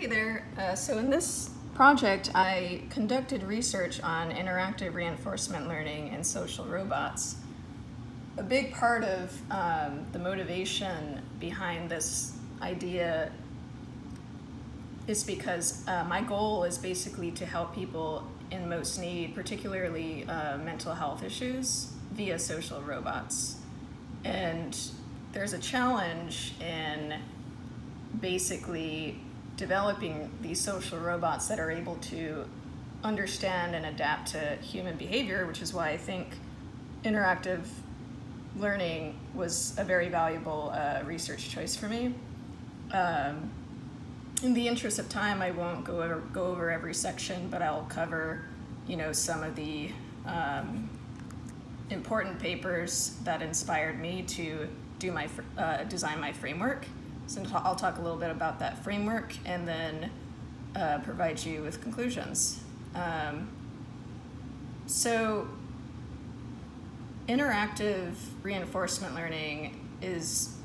Hey there. So in this project, I conducted research on interactive reinforcement learning and social robots. A big part of the motivation behind this idea is because my goal is basically to help people in most need, particularly mental health issues, via social robots. And there's a challenge in basically developing these social robots that are able to understand and adapt to human behavior, which is why I think interactive learning was a very valuable research choice for me. In the interest of time, I won't go over every section, but I'll cover, some of the important papers that inspired me to do my design my framework. So I'll talk a little bit about that framework and then provide you with conclusions. So interactive reinforcement learning is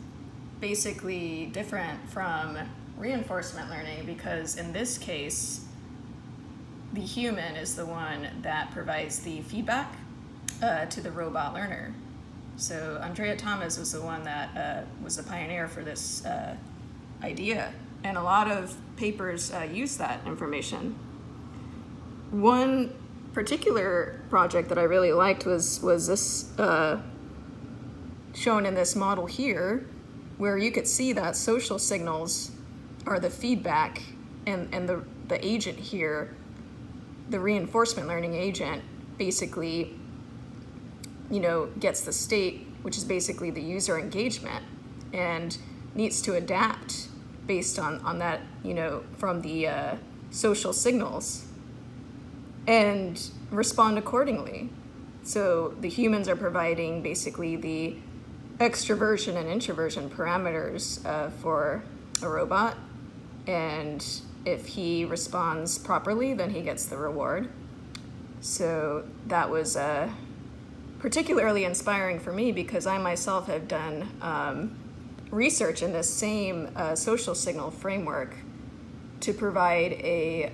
basically different from reinforcement learning because in this case, the human is the one that provides the feedback to the robot learner. So Andrea Thomas was the one that was the pioneer for this idea, and a lot of papers use that information. One particular project that I really liked was this shown in this model here, where you could see that social signals are the feedback, and the agent here, the reinforcement learning agent, basically gets the state, which is basically the user engagement, and needs to adapt based on that, from the social signals and respond accordingly. So the humans are providing basically the extroversion and introversion parameters for a robot, and if he responds properly, then he gets the reward. So that was particularly inspiring for me because I myself have done research in this same social signal framework to provide a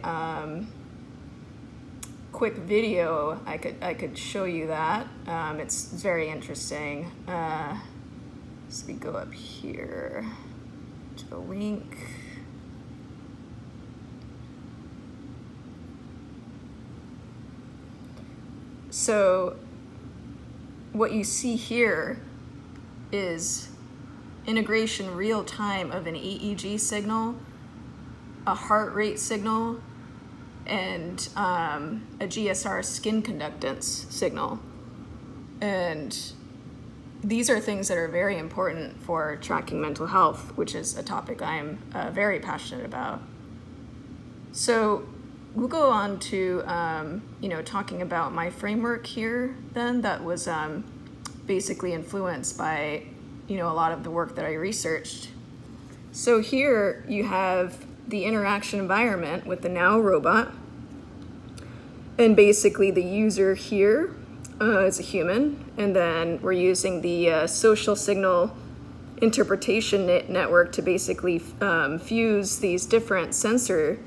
quick video. I could show you that. It's very interesting. So we go up here to the link. So what you see here is integration real time of an EEG signal, a heart rate signal, and a GSR skin conductance signal. And these are things that are very important for tracking mental health, which is a topic I'm very passionate about. So we'll go on to talking about my framework here then that was basically influenced by a lot of the work that I researched. So here you have the interaction environment with the Now robot, and basically the user here is a human, and then we're using the social signal interpretation network to basically fuse these different sensor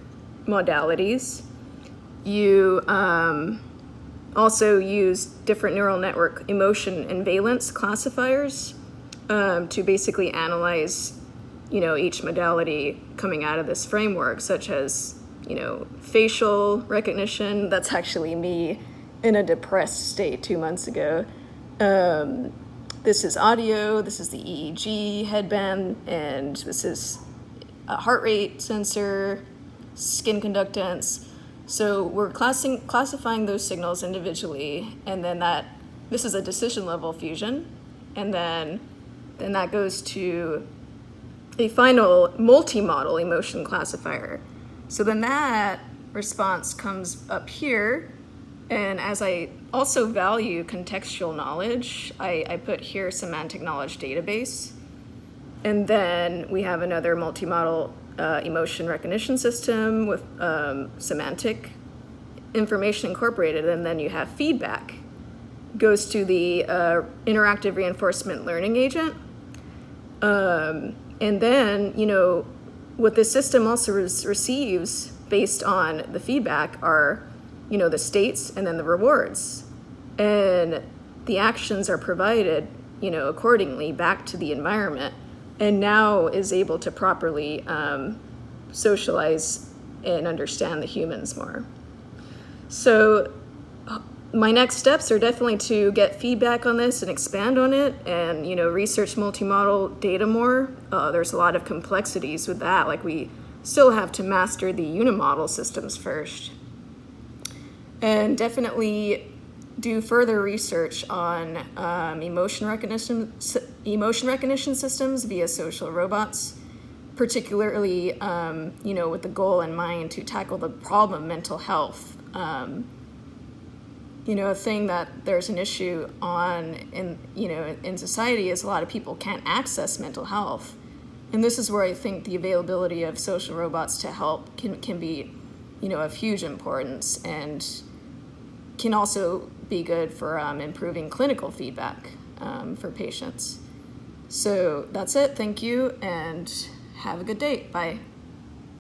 modalities. You also use different neural network emotion and valence classifiers to basically analyze, each modality coming out of this framework, such as, facial recognition. That's actually me in a depressed state 2 months ago. This is audio, this is the EEG headband, and this is a heart rate sensor, skin conductance. So we're classifying those signals individually, and then this is a decision level fusion, and then that goes to a final multi-model emotion classifier. So then that response comes up here, and as I also value contextual knowledge, I put here semantic knowledge database, and then we have another multi-model emotion recognition system with semantic information incorporated, and then you have feedback goes to the interactive reinforcement learning agent, and then what the system also receives based on the feedback are, the states and then the rewards. And the actions are provided, accordingly back to the environment, and now is able to properly socialize and understand the humans more. So my next steps are definitely to get feedback on this and expand on it, and research multimodal data more. There's a lot of complexities with that. Like, we still have to master the unimodal systems first, and definitely do further research on emotion recognition systems via social robots, particularly with the goal in mind to tackle the problem of mental health. A thing that there's an issue on in society is a lot of people can't access mental health. And this is where I think the availability of social robots to help can be, of huge importance, and can also be good for improving clinical feedback for patients. So that's it. Thank you, and have a good day. Bye.